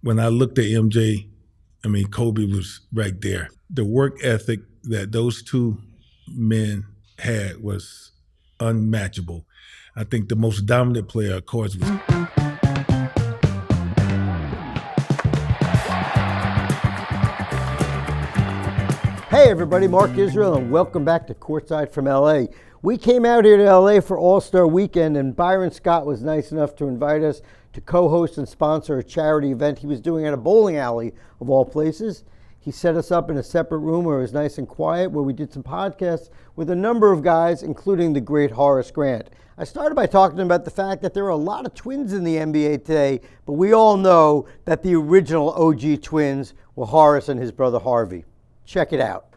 when I looked at MJ, I mean, Kobe was right there. The work ethic that those two men had was unmatchable. I think the most dominant player, of course, was. Hey everybody, Marc Israel, and welcome back to Courtside from LA. We came out here to LA for All-Star Weekend, and Byron Scott was nice enough to invite us to co-host and sponsor a charity event he was doing at a bowling alley, of all places. He set us up in a separate room where it was nice and quiet, where we did some podcasts with a number of guys, including the great Horace Grant. I started by talking about the fact that there are a lot of twins in the NBA today, but we all know that the original OG twins were Horace and his brother Harvey. Check it out.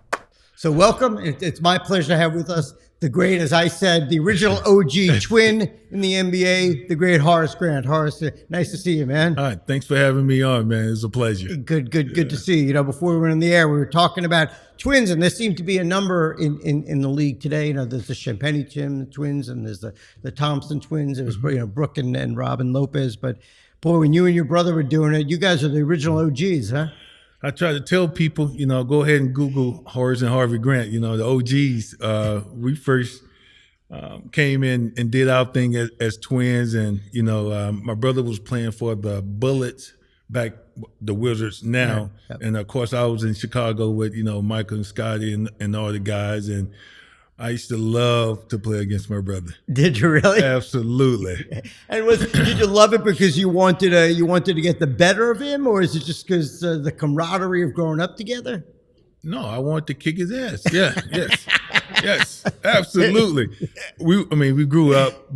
So welcome. It's my pleasure to have with us the great, as I said, the original OG twin in the NBA, the great Horace Grant. Horace, nice to see you, man. All right, thanks for having me on, man. It's a pleasure. Good to see you. You know, before we went on the air, we were talking about twins, and there seem to be a number in the league today. You know, there's the Champagny twins, and there's the Thompson twins. It was Brooke and Robin Lopez. But boy, when you and your brother were doing it, you guys are the original OGs, huh? I try to tell people, you know, go ahead and Google Horace and Harvey Grant, you know, the OGs. We first came in and did our thing as twins. And, you know, my brother was playing for the Bullets, back the Wizards now. Yep. And, of course, I was in Chicago with, you know, Michael and Scottie and all the guys. And I used to love to play against my brother. Did you really? Absolutely. And did you love it because you wanted to get the better of him, or is it just because the camaraderie of growing up together? No, I wanted to kick his ass. Yeah, yes, absolutely. We grew up,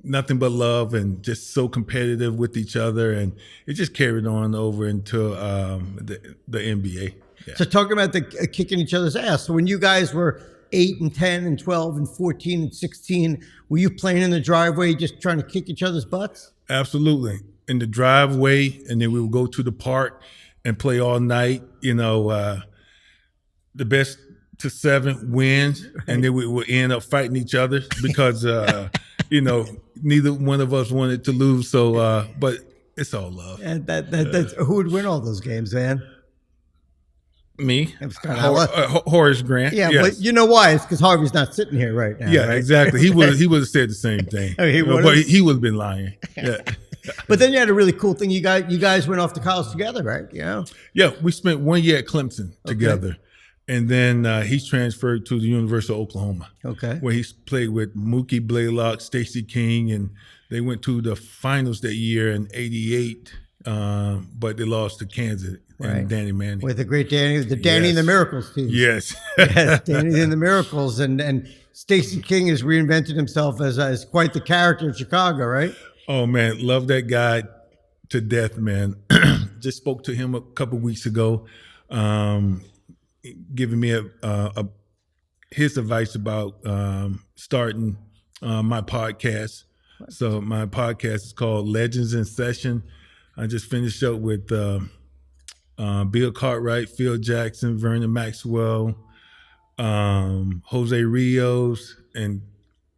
nothing but love and just so competitive with each other, and it just carried on over into the NBA. Yeah. So talking about the kicking each other's ass. So when you guys were 8 and 10 and 12 and 14 and 16, were you playing in the driveway just trying to kick each other's butts? Absolutely. In the driveway, and then we would go to the park and play all night. You know, the best to 7 wins, and then we would end up fighting each other because, you know, neither one of us wanted to lose. So, but it's all love. And that's who would win all those games, man? Me, Horace Grant. Yeah, yes. But you know why? It's because Harvey's not sitting here right now. Yeah, right? Exactly. He would have said the same thing. Oh, but he would have been lying. Yeah. But then you had a really cool thing. You guys went off to college together, right? Yeah. Yeah, we spent 1 year at Clemson together, and then he's transferred to the University of Oklahoma. Okay. Where he's played with Mookie Blaylock, Stacey King, and they went to the finals that year in '88, but they lost to Kansas. And Danny Manning. With the great Danny, Danny and the Miracles team. Yes. Yes, Danny and the Miracles. And Stacey King has reinvented himself as quite the character in Chicago, right? Oh, man. Love that guy to death, man. Just spoke to him a couple weeks ago, giving me his advice about starting my podcast. So my podcast is called Legends in Session. I just finished up with Bill Cartwright, Phil Jackson, Vernon Maxwell, Jose Rios, and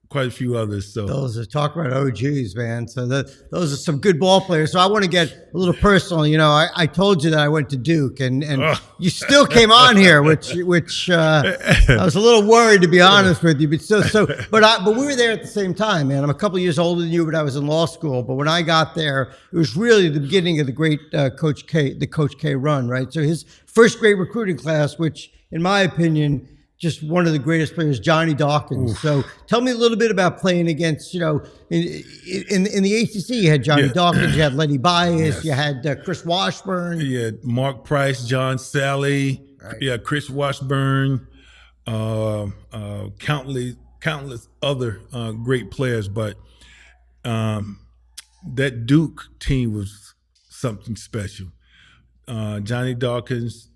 quite a few others. So those are talk about OGs, man. So those are some good ball players. So I want to get a little personal. You know, I told you that I went to Duke, and you still came on here, which I was a little worried, to be honest with you. But we were there at the same time, man. I'm a couple of years older than you, but I was in law school. But when I got there, it was really the beginning of the great Coach K run, right? So his first great recruiting class, which in my opinion, just one of the greatest players, Johnny Dawkins. Oof. So tell me a little bit about playing against, you know, in the ACC, you had Johnny Dawkins, you had Len Bias, you had Chris Washburn. You had Marc Price, John Sally, Chris Washburn, countless other great players. But that Duke team was something special. Johnny Dawkins,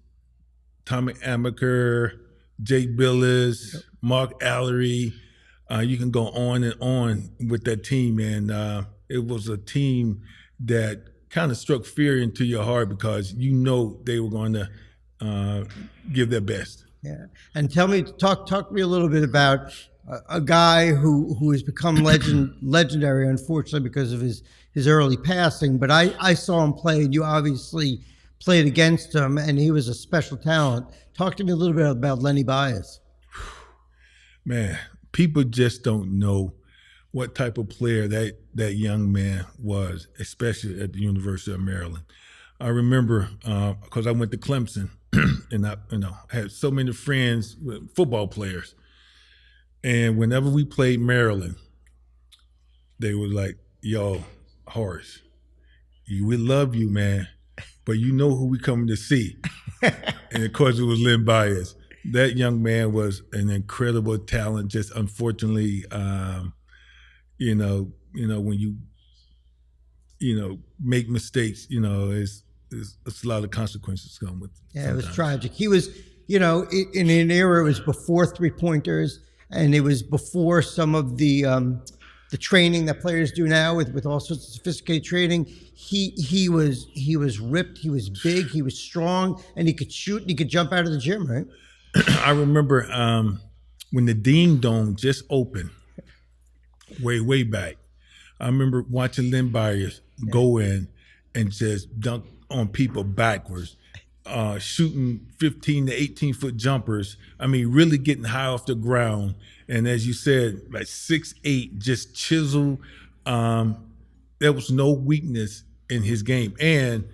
Tommy Amaker, Jake Billis, Mark Allery, you can go on and on with that team. And it was a team that kind of struck fear into your heart because you know they were going to give their best. Yeah. And talk to me a little bit about a guy who has become legendary, unfortunately, because of his early passing. But I saw him play, and you obviously played against him, and he was a special talent. Talk to me a little bit about Len Bias. Man, people just don't know what type of player that young man was, especially at the University of Maryland. I remember because I went to Clemson, and I had so many friends, football players, and whenever we played Maryland, they were like, "Yo, Horace, we love you, man, but you know who we coming to see." And of course, it was Len Bias. That young man was an incredible talent. Just unfortunately, when you make mistakes, it's a lot of consequences come with. Yeah, sometimes. It was tragic. He was, in an era, it was before 3-pointers, and it was before some of the training that players do now with all sorts of sophisticated training. He was ripped. He was big. He was strong, and he could shoot. And he could jump out of the gym, right? I remember when the Dean Dome just opened, way back. I remember watching Len Bias go in and just dunk on people backwards, shooting 15 to 18-foot jumpers. I mean, really getting high off the ground. And as you said, like 6'8", just chisel. There was no weakness in his game. And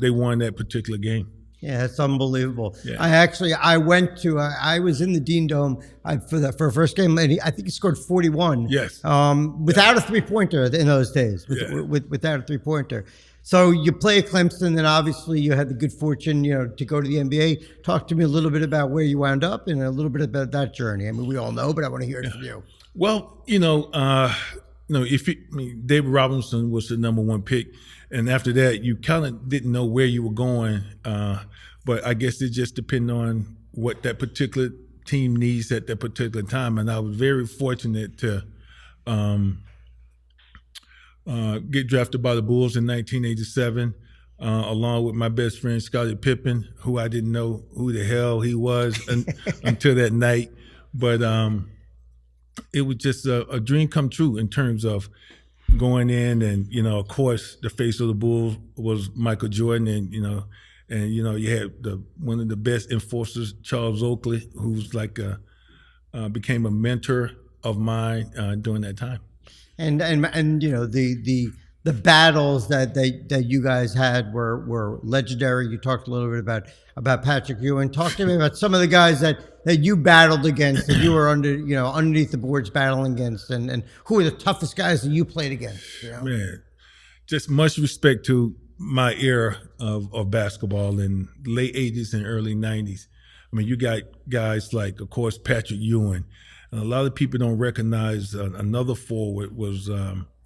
they won that particular game. Yeah, it's unbelievable. Yeah. I was in the Dean Dome for the first game, and I think he scored 41. Yes. Without a 3-pointer in those days, without a 3-pointer. So you play at Clemson, and obviously you had the good fortune, to go to the NBA. Talk to me a little bit about where you wound up and a little bit about that journey. I mean, we all know, but I want to hear it from you. Well, David Robinson was the number one pick. And after that, you kind of didn't know where you were going. But I guess it just depended on what that particular team needs at that particular time. And I was very fortunate to get drafted by the Bulls in 1987, along with my best friend, Scottie Pippen, who I didn't know who the hell he was until that night. But it was just a dream come true in terms of going in, and of course, the face of the Bulls was Michael Jordan, and you had one of the best enforcers, Charles Oakley, who's became a mentor of mine during that time. And the battles that you guys had were legendary. You talked a little bit about Patrick Ewing. Talk to me about some of the guys that you battled against, that you were underneath the boards battling against, and who are the toughest guys that you played against? Man, just much respect to my era of basketball in the late 80s and early 90s. I mean, you got guys like, of course, Patrick Ewing. And a lot of people don't recognize another forward was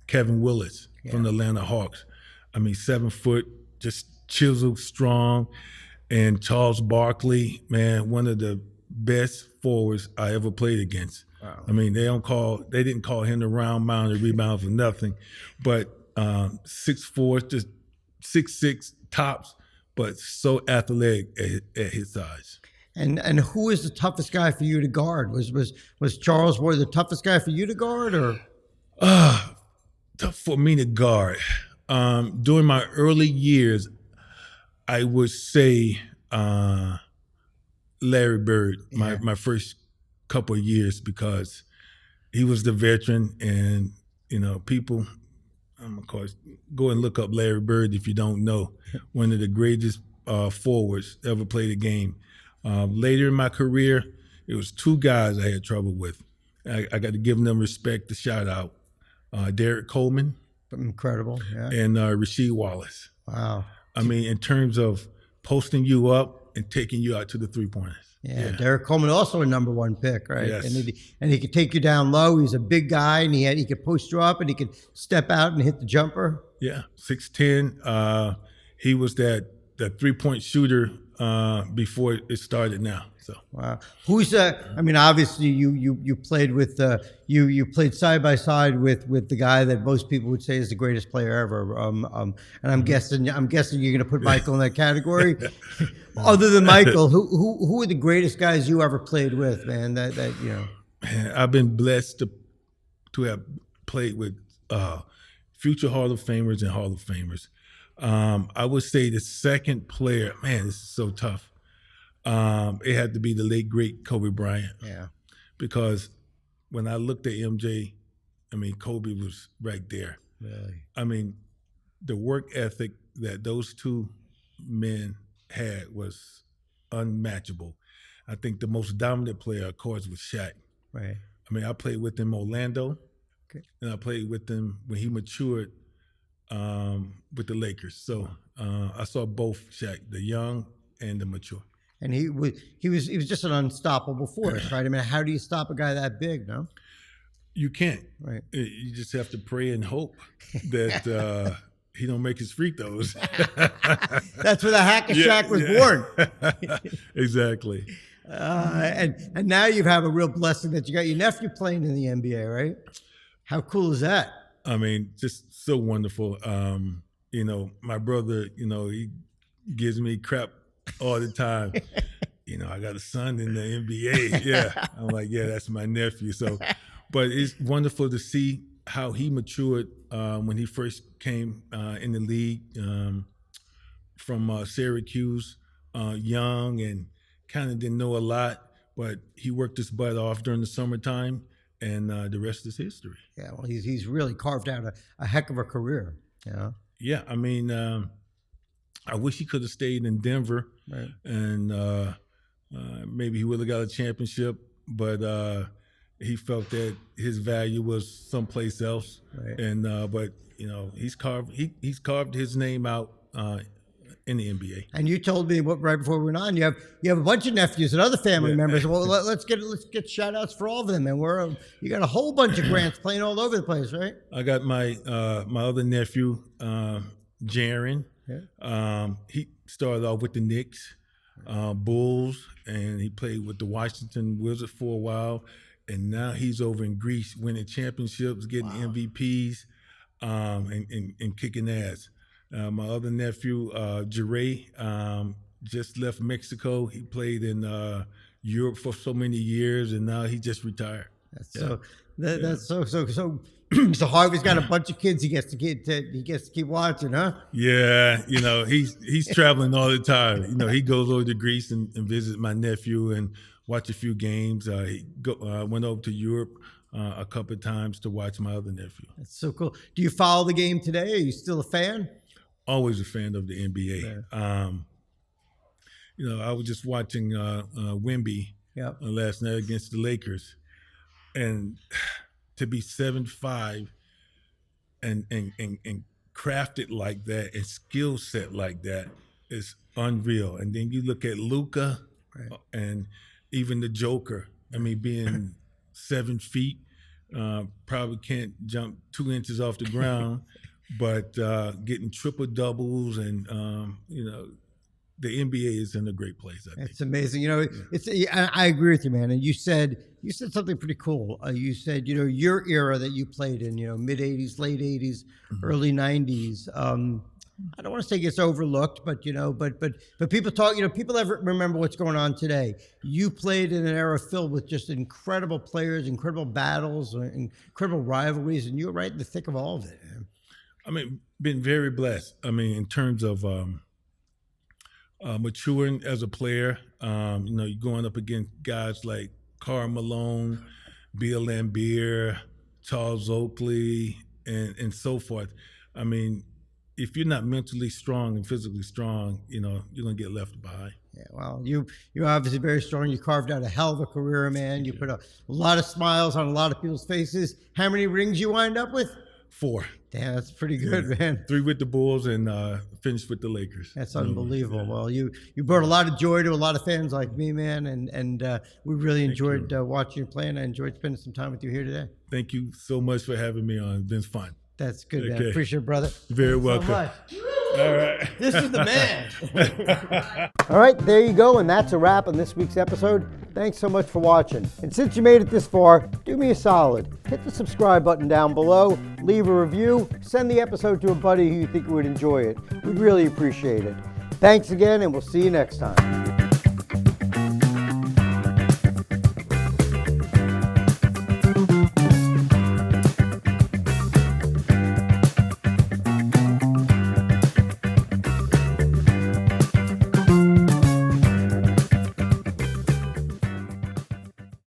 Kevin Willis from the Atlanta Hawks. I mean, 7 foot, just chiseled, strong. And Charles Barkley, man, one of the best forwards I ever played against. Wow. I mean, they didn't call him the round mound and rebound for nothing. But 6'4", just 6'6" tops, but so athletic at his size. And who is the toughest guy for you to guard? Was Charles Boy the toughest guy for you to guard, or? Tough for me to guard. During my early years, I would say Larry Bird, my first couple of years, because he was the veteran, and people, of course, go and look up Larry Bird if you don't know. One of the greatest forwards ever played a game. Later in my career, it was 2 guys I had trouble with. I got to give them respect, a shout out. Derek Coleman. Incredible, yeah. And Rasheed Wallace. Wow. I mean, in terms of posting you up and taking you out to the 3-pointers. Yeah, Derek Coleman, also a number 1 pick, right? Yes. And he could take you down low. He's a big guy, and he could post you up, and he could step out and hit the jumper. Yeah, 6'10". He was that 3-point shooter before it started now. So wow, who's I mean, obviously you played with you played side by side with the guy that most people would say is the greatest player ever. And I'm guessing you're going to put Michael in that category. Other than Michael, who are the greatest guys you ever played with, man? That I've been blessed to have played with future Hall of Famers and Hall of Famers. I would say the second player, man, this is so tough. It had to be the late, great Kobe Bryant. Yeah. Because when I looked at MJ, I mean, Kobe was right there. Really? I mean, the work ethic that those two men had was unmatchable. I think the most dominant player, of course, was Shaq. Right. I mean, I played with him in Orlando, and I played with him when he matured with the Lakers. So I saw both Shaq, the young and the mature. And he was just an unstoppable force, right? I mean, how do you stop a guy that big? No, you can't. Right. You just have to pray and hope that he don't make his free throws. That's where the hack of Shaq was born. Exactly. And now you have a real blessing that you got your nephew playing in the NBA, right? How cool is that? I mean, just so wonderful. You know, my brother, you know, he gives me crap all the time. You know, I got a son in the NBA. Yeah. I'm like, yeah, that's my nephew. So, but it's wonderful to see how he matured when he first came in the league from Syracuse, young and kind of didn't know a lot, but he worked his butt off during the summertime, and the rest is history. Yeah, well, he's really carved out a heck of a career. You know? Yeah, I mean, I wish he could have stayed in Denver, right. And maybe he would have got a championship, but he felt that his value was someplace else. Right. And but you know, he's carved his name out in the NBA. And you told me right before we went on, you have a bunch of nephews and other family members. Well, let's get shout outs for all of them, and you got a whole bunch of Grants playing all over the place, right? I got my other nephew, Jaron. Yeah. He started off with the Knicks, Bulls, and he played with the Washington Wizards for a while, and now he's over in Greece winning championships, getting MVPs, and kicking ass. My other nephew, Jerami, just left Mexico. He played in Europe for so many years, and now he just retired. That's so. So Harvey's got a bunch of kids he gets to keep watching, huh? Yeah, you know, he's traveling all the time. You know, he goes over to Greece and visits my nephew and watch a few games. He went over to Europe a couple of times to watch my other nephew. That's so cool. Do you follow the game today? Are you still a fan? Always a fan of the NBA. Yeah. You know, I was just watching Wemby last night against the Lakers, and to be 7'5" and crafted like that and skill set like that is unreal. And then you look at Luka and even the Joker. I mean, being 7 feet, probably can't jump 2 inches off the ground, but getting triple doubles and you know, the NBA is in a great place. I think it's amazing. You know, I agree with you, man. And you said something pretty cool. You said, you know, your era that you played in, you know, mid '80s, late '80s, early '90s. I don't want to say it gets overlooked, but you know, but people talk. You know, people ever remember what's going on today. You played in an era filled with just incredible players, incredible battles, incredible rivalries, and you were right in the thick of all of it. Man. I mean, been very blessed. I mean, in terms of maturing as a player, you know, you're going up against guys like Karl Malone, Bill Laimbeer, Charles Oakley, and so forth. I mean, if you're not mentally strong and physically strong, you know, you're gonna get left behind. Yeah, well, you're obviously very strong. You carved out a hell of a career, man. You put a lot of smiles on a lot of people's faces. How many rings you wind up with? 4. Damn, that's pretty good, man. 3 with the Bulls and finished with the Lakers. That's unbelievable. Yeah. Well, you brought a lot of joy to a lot of fans like me, man, and we really enjoyed watching you play, and I enjoyed spending some time with you here today. Thank you so much for having me on. It's been fun. That's good, man. Appreciate it, brother. You're very welcome. All right. This is the man. All right, there you go, and that's a wrap on this week's episode. Thanks so much for watching. And since you made it this far, do me a solid. Hit the subscribe button down below, leave a review, send the episode to a buddy who you think would enjoy it. We'd really appreciate it. Thanks again, and we'll see you next time.